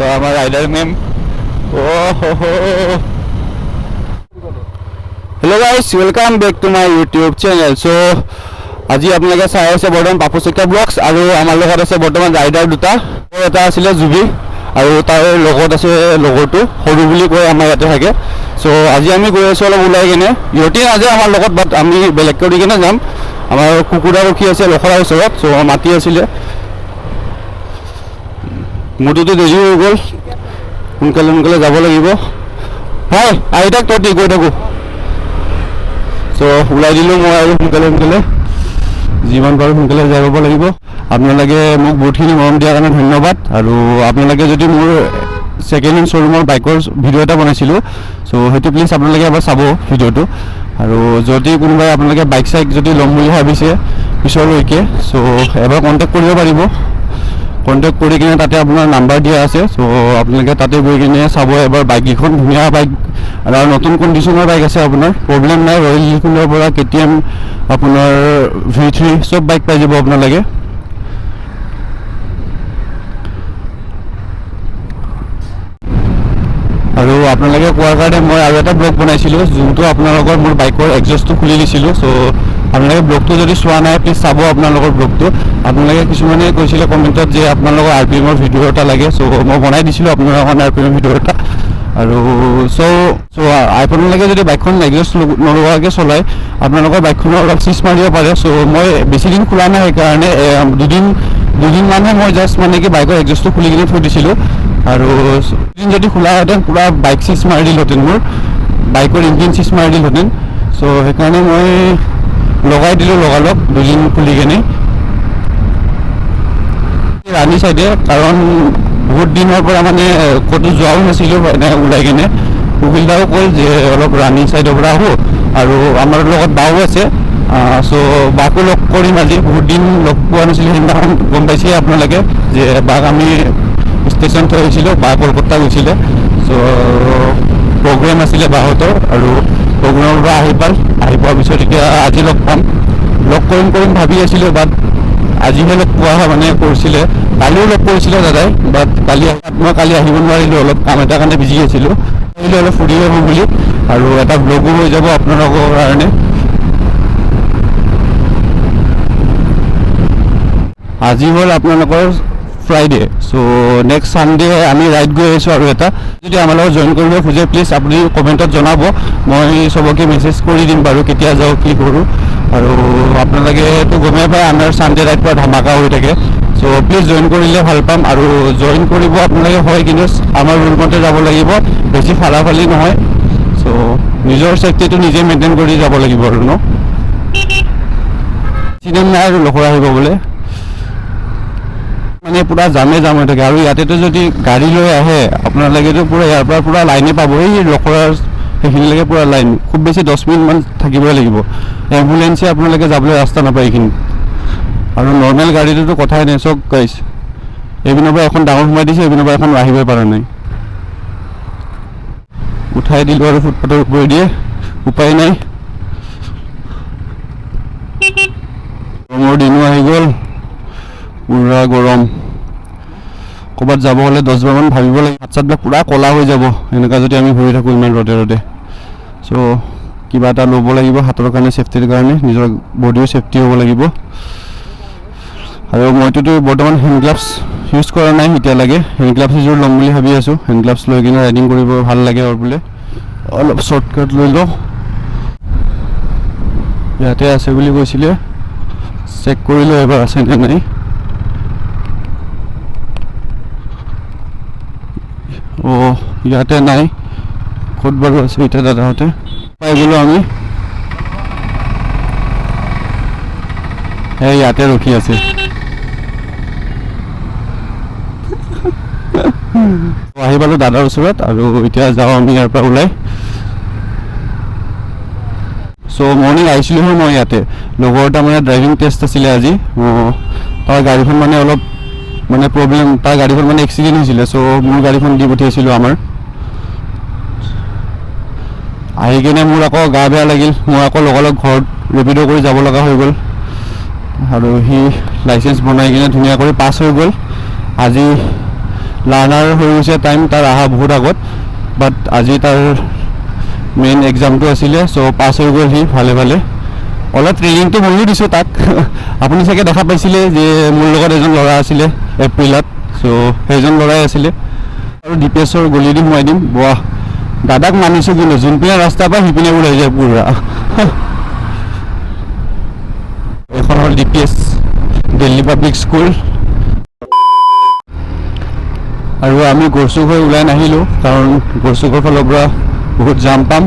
So our rider ma'am. Oh ho ho. Hello guys, welcome back to my YouTube channel. So আজি আপোনালোকে চাই আছে বৰ্তমান Papu Saikia blogs আৰু আমাৰ লগত আছে বৰ্তমান ৰাইডাৰ দুটা এটা আছিল জুবি আৰু তাৰ লগত আছে লগৰটো সৰু বুলি কয় আমাৰ ইয়াতে থাকে সো আজি আমি গৈ আছো অলপ ওলাই কিনে ইহঁতে আজি আমাৰ লগত বাট আমি বেলেগ কৰি কিনে যাম আমাৰ কুকুৰা ৰখি আছে লখৰাৰ ওচৰত সো মাতি আছিলে মোৰটো দেৰি হৈ গ'ল সোনকালে যাব লাগিব হয় আইতাক তই গৈ থাকো সো ওলাই দিলোঁ মই আৰু সোনকালে जीवन पारो सोनकाले যাব লাগিব আপোনালোকে মোক বহুতখিনি মৰম দিয়াৰ কাৰণে ধন্যবাদ আৰু আপোনালোকে যদি মোৰ সেকেন্ড হ্যান্ড শোৰুমৰ বাইকৰ ভিডিও এটা বনাইছিলো সো হেতু প্লিজ আপোনালোকে এবাৰ চাব ভিডিওটো আৰু যদি কোনোবাই আপোনালোকে বাইক সাইক যদি লম বুলি ভাবিছে পিছলৈকে সো এবাৰ কন্টাক্ট কৰিব পাৰিব কন্টাক্ট কৰি কিনে তাতে আপোনাৰ নাম্বাৰ দিয়া আছে সো আপোনালোকে তাতে গৈ কিনে চাব এবাৰ বাইক এখন ধুনীয়া বাইক আৰু নতুন কন্ডিশনৰ বাইক আছে আপোনাৰ প্ৰবলেম নাই ৰয়েল এনফিল্ডৰ পৰা কেটিএম আপোনাৰ V3 সব বাইক পাই যাব আপোনালোকে আৰু আপোনালোকে কোৱাৰ কাৰণে মই আৰু এটা ব্লগ বনাইছিলো যোনটো আপোনালোকৰ মোৰ বাইকৰ এক্সজষ্টটো খুলি দিছিলো সো আপোনালোকে ব্লগটো যদি চোৱা নাই প্লিজ চাব আপোনালোকৰ ব্লগটো আপোনালোকে কিছুমানে কৈছিলে কমেন্টত যে আপোনালোকৰ আৰপিএমৰ ভিডিও এটা লাগে সো মই বনাই দিছিলো আপোনালোকৰ আৰপিএমৰ ভিডিও এটা আৰু সো আপোনালোকে যদি বাইকখন এক্সজষ্ট নলগাকে চলাই আপোনালোকৰ বাইকখনৰ অলপ চিজ মাৰিব পাৰে সো মই বেছি দিন খোলা নাই সেইকাৰণে দুদিন মানে মই জাষ্ট মানে কি বাইকৰ এক্সজষ্টটো খুলি কিনে থৈ দিছিলো আৰু দিন যদি খোলা হেতেন পুৰা বাইক চিজ মাৰি দিলহেঁতেন মোৰ বাইকৰ ইঞ্জিন চিজ মাৰি দিলহেঁতেন সো সেইকাৰণে মই লগাই দিলোঁ লগালগ দুদিন খুলি কিনে ৰাণী চাইডে কাৰণ বহুত দিনৰ পৰা মানে ক'তো যোৱাও নাছিলোঁ এনে ওলাই কিনে উকিলদাও কয় যে অলপ ৰাণী চাইডৰ পৰা আহোঁ আৰু আমাৰ লগত বাও আছে সো বাকো লগ কৰিম আজি বহুত দিন লগ পোৱা নাছিলোঁ সেইদিনাখন গম পাইছে আপোনালোকে যে বাক আমি ষ্টেচন থৈ আহিছিলোঁ বা কলকাতা গৈছিলে সো প্ৰগ্ৰেম আছিলে বাহঁতৰ আৰু প্ৰগ্ৰেমৰ পৰা আহি পোৱাৰ পিছত এতিয়া আজি লগ পাম লগ কৰিম ভাবি আছিলোঁ বাট আজিহে লগ পোৱা মানে কৰিছিলে কালিও লগ কৰিছিলে দাদাই বাট মই কালি আহিব নোৱাৰিলোঁ অলপ কাম এটা কাৰণে বিজি আছিলোঁ অলপ ফুৰি আহিব বুলি আৰু এটা ব্লগো হৈ যাব আপোনালোকৰ কাৰণে আজি হ'ল আপোনালোকৰ ফ্ৰাইডে সো নেক্সট সানডে আমি ৰাইড গৈ আছোঁ আৰু এটা যদি আমাৰ লগত জইন কৰিব খোজে প্লিজ আপুনি কমেণ্টত জনাব মই চবকে মেছেজ কৰি দিম বাৰু কেতিয়া যাওঁ কি কৰোঁ আৰু আপোনালোকেতো গমেই পায় আমাৰ সানডে ৰাইড পৰা ধামাকা হৈ থাকে সো প্লিজ জইন কৰিলে ভাল পাম আৰু জইন কৰিব আপোনালোকে হয় কিন্তু আমাৰ ৰুলমতে যাব লাগিব বেছি ফালাফালি নহয় সো নিজৰ ছেফটিটো নিজে মেইনটেইন কৰি যাব লাগিব আৰু ন চিনেম নাই আৰু লখৰা আহিব বোলে মানে পুৰা জাম হৈ থাকে আৰু ইয়াতেতো যদি গাড়ী লৈ আহে আপোনালোকেতো পুৰা ইয়াৰ পৰা পুৰা লাইনে পাব এই লখৰাৰ সেইখিনিলৈকে পুৰা লাইন খুব বেছি 10 মিনিটমান থাকিবই লাগিব এম্বুলেঞ্চে আপোনালোকে যাবলৈ ৰাস্তা নাপায় এইখিনি আৰু নৰ্মেল গাড়ীটোতো কথাই নাই চক গাইছ এইপিনৰ পৰা এখন ডাঙৰ সোমাই দিছে এইপিনৰ পৰা এখন আহিবই পৰা নাই উঠাই দিলোঁ আৰু ফুটপাথৰ ওপৰি দিয়ে উপায় নাই গৰমৰ দিনো আহি গ'ল পুৰা গৰম ক'ৰবাত যাব হ'লে 10 বাৰমান ভাবিব লাগে হাত চাতবিলাক পুৰা ক'লা হৈ যাব এনেকুৱা যদি আমি ঘূৰি থাকোঁ ইমান ৰ'দে সো কিবা এটা ল'ব লাগিব হাতৰ কাৰণে ছেফটিৰ কাৰণে নিজৰ বডিও ছেফটি হ'ব লাগিব আৰু মইতো বৰ্তমান হেণ্ড গ্লাভছ ইউজ কৰা নাই এতিয়ালৈকে হেণ্ড গ্লাভছ এযোৰ ল'ম বুলি ভাবি আছোঁ হেণ্ড গ্লাভছ লৈ কিনে ৰাইডিং কৰিব ভাল লাগে আৰু বোলে অলপ শ্বৰ্টকাট লৈ লওঁ ইয়াতে আছে বুলি কৈছিলে চেক কৰিলোঁ এবাৰ আছে নে নাই ইয়াতে নাই ক'ত বাৰু আছে এতিয়া দাদাহঁতে পাই গ'লোঁ আমি ইয়াতে ৰখি আছে আহি পালোঁ দাদাৰ ওচৰত আৰু এতিয়া যাওঁ আমি ইয়াৰ পৰা ওলাই সো মৰ্ণিং আহিছিলোঁ মই ইয়াতে লগৰ এটা মানে ড্ৰাইভিং টেষ্ট আছিলে আজি তাৰ গাড়ীখন মানে অলপ মানে প্ৰব্লেম তাৰ গাড়ীখন মানে এক্সিডেণ্ট হৈছিলে সো মোৰ গাড়ীখন দি পঠিয়াইছিলোঁ আমাৰ আহি কিনে মোৰ আকৌ গা বেয়া লাগিল মই আকৌ লগালগ ঘৰত ৰেপিড' কৰি যাব লগা হৈ গ'ল আৰু সি লাইচেন্স বনাই কিনে ধুনীয়া কৰি পাছ হৈ গ'ল আজি লাৰ্ণাৰ হৈ গৈছে টাইম তাৰ অহা বহুত আগত বাট আজি তাৰ মেইন এক্সামটো আছিলে চ' পাছ হৈ গ'ল সি ভালে ভালে অলপ ট্ৰেইনিংটো ময়ো দিছোঁ তাক আপুনি চাগে দেখা পাইছিলে যে মোৰ লগত এজন ল'ৰা আছিলে এপ্ৰিলত চ' সেইজন ল'ৰাই আছিলে আৰু ডিপিএছৰ গলি দি সোমাই দিম বাহ দাদাক মানিছোঁ কিন্তু যোনপিনে ৰাস্তাৰ পৰা সিপিনে ওলাই যায় পুৰা এখন হ'ল ডিপিএছ দিল্লী পাব্লিক স্কুল আৰু আমি গড়চুক হৈ ওলাই নাহিলোঁ কাৰণ গড়চুকৰ ফালৰ পৰা বহুত জাম পাম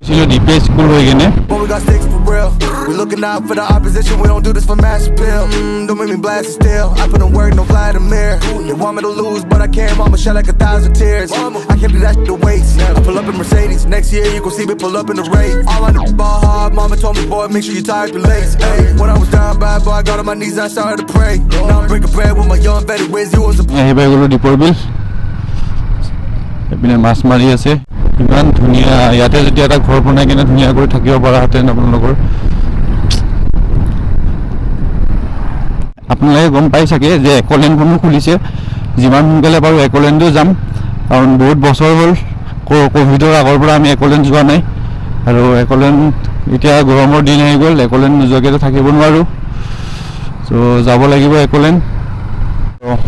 চ' ডিপিএছ স্কুল হৈ কিনে We looking out for the opposition, we don't do this for mass appeal. Don't make me blast it still. I put in work, no Vladimir. They want me to lose, but I can't. Mama shed like 1,000 tears. I can't do that shit to waste. I pull up in Mercedes. Next year you gon' see me pull up in the race. All I know ball hard. Mama told me, boy, make sure you tie up your legs. Hey, when I was down bad, boy, I got on my knees and I started to pray. Now I'm breaking bread with my young vet. Where's you was a আহিবাই গ'লো দীপৰ বিল এইপিনে মাছ মাৰি আছে ইমান ধুনীয়া ইয়াতে যেতিয়া এটা ঘৰ বনাই কিনে ধুনীয়া কৰি থাকিব পৰাহেঁতেন আপোনালোকৰ আপোনালোকে গম পাই চাগে যে একলেণ্ডখনো খুলিছে যিমান সোনকালে পাৰোঁ একলেণ্ডো যাম কাৰণ বহুত বছৰ হ'ল ক'ভিডৰ আগৰ পৰা আমি একলেণ্ড যোৱা নাই আৰু একলেণ্ড এতিয়া গৰমৰ দিন আহি গ'ল একলেণ্ড নোযোৱাকৈ থাকিব নোৱাৰোঁ চ' যাব লাগিব একলেণ্ড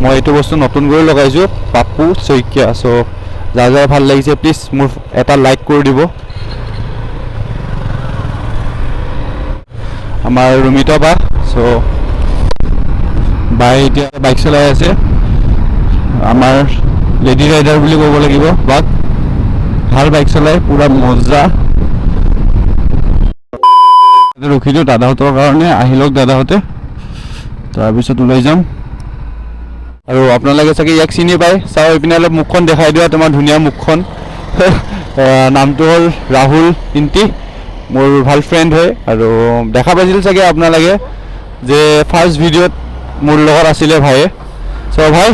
মই এইটো বস্তু নতুন কৰি লগাইছোঁ পাপু শইকীয়া চ' যাৰ যাৰ ভাল লাগিছে প্লিজ মোৰ এটা লাইক কৰি দিব আমাৰ ৰুমিতা বা চ' বাই এতিয়া বাইক চলাই আছে আমাৰ লেডি ৰাইডাৰ বুলি ক'ব লাগিব বাক ভাল বাইক চলাই পুৰা মজা ৰখি দিওঁ দাদাহঁতৰ কাৰণে আহি লওক দাদাহঁতে তাৰপিছত ওলাই যাম আৰু আপোনালোকে চাগে ইয়াক চিনি পায় চাওঁ এইপিনে অলপ মুখখন দেখাই দিয়া তোমাৰ ধুনীয়া মুখখন নামটো হ'ল ৰাহুল ইণ্টি মোৰ ভাল ফ্ৰেণ্ড হয় আৰু দেখা পাইছিল চাগে আপোনালোকে যে ফাৰ্ষ্ট ভিডিঅ'ত মোৰ লগত আছিলে ভাইয়ে চ' ভাই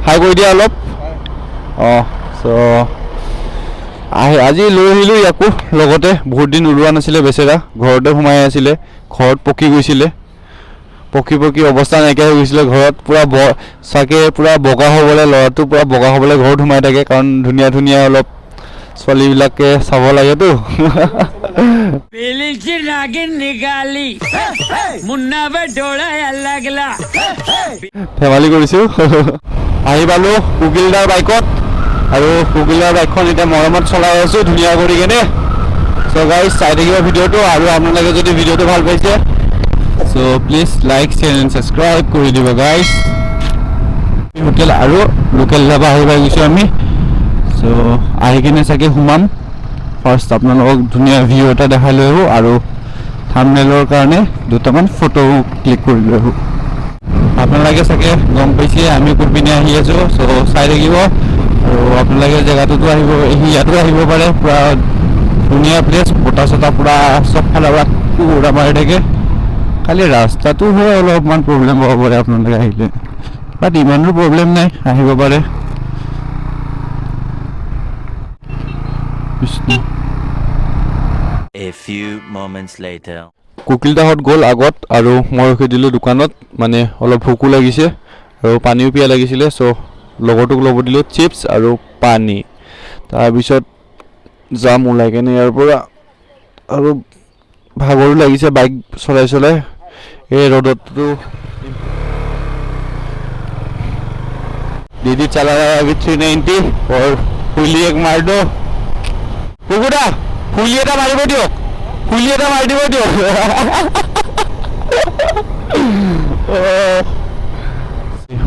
হাই কৰি দিয়া অলপ অঁ চ' আজি লৈ আহিলোঁ ইয়াকো লগতে বহুত দিন ওলোৱা নাছিলে বেচেৰা ঘৰতে সোমাই আছিলে ঘৰত পকি গৈছিলে পকি অৱস্থা নাইকিয়া হৈ গৈছিলে ঘৰত পুৰা চাগে পুৰা বগা হ'বলৈ ল'ৰাটো পুৰা বগা হ'বলৈ ঘৰত সোমাই থাকে কাৰণ ধুনীয়া ধুনীয়া অলপ ছোৱালীবিলাকে চাব লাগেতো ধেমালি কৰিছোঁ আহি পালোঁ কুকিলদাৰ বাইকত আৰু কুকিলদাৰ বাইকখন এতিয়া মৰমত চলাই আছোঁ ধুনীয়া কৰি কেনে চ' গাইজ চাই থাকিব ভিডিঅ'টো আৰু আপোনালোকে যদি ভিডিঅ'টো ভাল পাইছে চ' please like share and subscribe কৰি দিব গাইজ হোটেল আৰু লোকেল ধাবা আহি পাই গৈছোঁ আমি চ' আহি কিনে চাগে সোমাম ফাৰ্ষ্ট আপোনালোকক ধুনীয়া ভিউ এটা দেখাই লৈ আহোঁ আৰু থাম্বনেইলৰ কাৰণে দুটামান ফটো ক্লিক কৰি লৈ আহোঁ আপোনালোকে চাগে গম পাইছে আমি কোনপিনে আহি আছোঁ চ' চাই থাকিব আৰু আপোনালোকে জেগাটোতো আহিব ইয়াতো আহিব পাৰে পুৰা ধুনীয়া প্লেচ বতাহ চতাহ পুৰা চব ফালৰ পৰা পুৰা মাৰি থাকে খালি ৰাস্তাটো হয় অলপমান প্ৰব্লেম হ'ব পাৰে আপোনালোকে আহিলে বাট ইমানো প্ৰব্লেম নাই আহিব পাৰে A few moments later. কুকিলদাহঁত গ'ল আগত আৰু মই ৰখি দিলোঁ দোকানত মানে অলপ ভোকো লাগিছে আৰু পানীও পিয়া লাগিছিলে চ' লগৰটোক ল'ব দিলোঁ চিপছ আৰু পানী তাৰপিছত যাম ওলাই কেনে ইয়াৰ পৰা আৰু ভাগৰো লাগিছে বাইক চলাই চলাই এই ৰ'দততো दीदी चला रहा है अभी 390 और फुली एक मार दो कुकुरा फुली এটা মাৰিব দিয়ক ফুলি এটা মাৰি দিব দিয়ক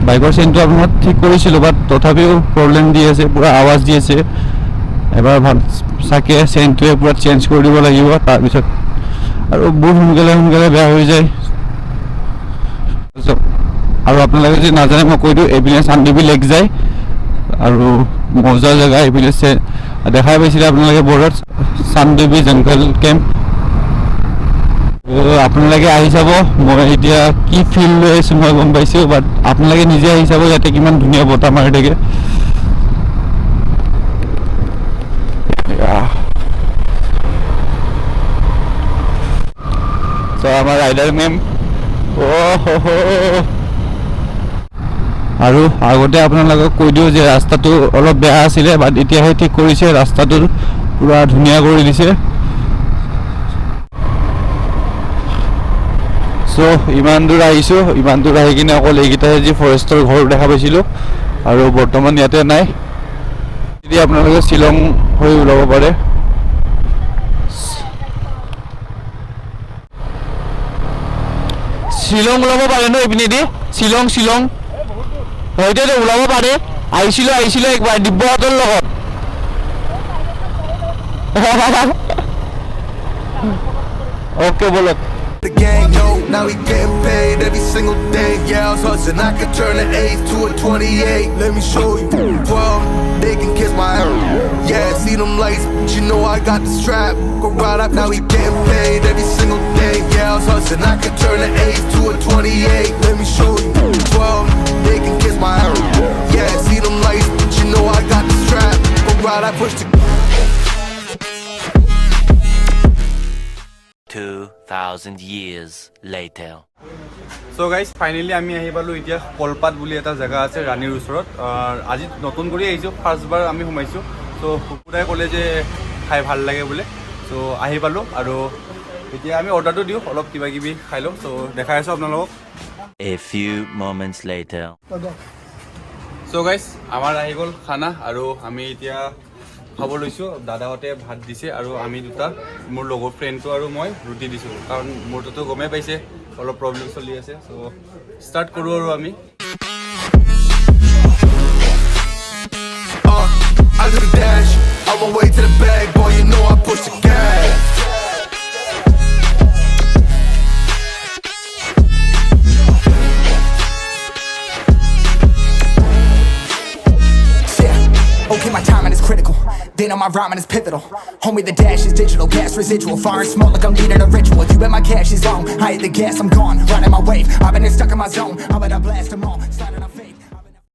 বাইকৰ চেইনটো আপোনাক ঠিক কৰিছিলোঁ বাট তথাপিও প্ৰব্লেম দি আছে পুৰা আৱাজ দি আছে এবাৰ ভাল চাকে চেইনটোৱে পুৰা চেঞ্জ কৰি দিব লাগিব তাৰপিছত আৰু বহুত সোনকালে বেয়া হৈ যায় আৰু আপোনালোকে যদি নাজানে মই কৈ দিওঁ এইপিনে চান্দিবি লেক যায় আৰু মজা জেগা এইপিনে দেখাই পাইছিলে আপোনালোকে বৰত চান্দিবি জংঘল কেম্প আপোনালোকে আহি চাব মই এতিয়া কি ফিল লৈ আছোঁ মই গম পাইছোঁ বাট আপোনালোকে নিজে আহি চাব ইয়াতে কিমান ধুনীয়া বতাহ মাৰি থাকে চ' আমাৰ ৰাইডাৰ মেম আৰু আগতে আপোনালোকক কৈ দিওঁ যে ৰাস্তাটো অলপ বেয়া আছিলে বাট এতিয়াহে ঠিক কৰিছে ৰাস্তাটো পুৰা ধুনীয়া কৰি দিছে সো ইমান দূৰ আহিছোঁ ইমান দূৰ আহি কিনে অকল এইকেইটাহে যি ফৰেষ্টৰ ঘৰ দেখা পাইছিলোঁ আৰু বৰ্তমান ইয়াতে নাই যদি আপোনালোকে শ্বিলং হৈ ওলাব পাৰে শ্বিলং ওলাব পাৰে ন এইপিনেদি শ্বিলং হয়তো ওলাব পাৰে আহিছিলোঁ একবাৰ দিব্যহঁতৰ লগত অ'কে বলক The gang, yo, now we getting paid every single day. Yeah, I was hustling, I could turn an 8 to a 28. Let me show you. 12, they can kiss my ass. Yeah, see them lights, but you know I got the strap. Go right up, now we getting paid every single day. Yeah, I was hustling, I could turn an 8 to a 28. Let me show you. 12, they can kiss my ass. Yeah, see them lights, but you know I got the strap. Go right, I push the 2,000 years later. So guys, finally আমি আহি পালোঁ এতিয়া কলপাত বুলি এটা জেগা আছে ৰাণীৰ ওচৰত আজি নতুন কৰি আহিছোঁ ফাৰ্ষ্টবাৰ আমি সোমাইছোঁ চ' কুকুৰাই ক'লে যে খাই ভাল লাগে বোলে চ' আহি পালোঁ আৰু এতিয়া আমি অৰ্ডাৰটো দিওঁ অলপ কিবা কিবি খাই লওঁ চ' দেখাই আছোঁ আপোনালোকক A few moments later. So' guys আমাৰ আহি গ'ল খানা আৰু আমি এতিয়া খাব লৈছোঁ দাদাহঁতে ভাত দিছে আৰু আমি দুটা মোৰ লগৰ ফ্ৰেণ্ডটো আৰু মই ৰুটি দিছোঁ কাৰণ মোৰটোতো গমেই পাইছে অলপ প্ৰব্লেম চলি আছে চ' ষ্টাৰ্ট কৰোঁ আৰু আমি I do the dash, I won't wait to the bag, boy, you know I push the gas. Yeah, okay, my timing is critical. Then on my rhyming is pivotal. Homie, the dash is digital, gas residual. Fire and smoke like I'm needing a ritual. You bet my cash is on. I hit the gas, I'm gone. Riding my wave, I've been stuck in my zone. I'm gonna blast them all. Sliding on face.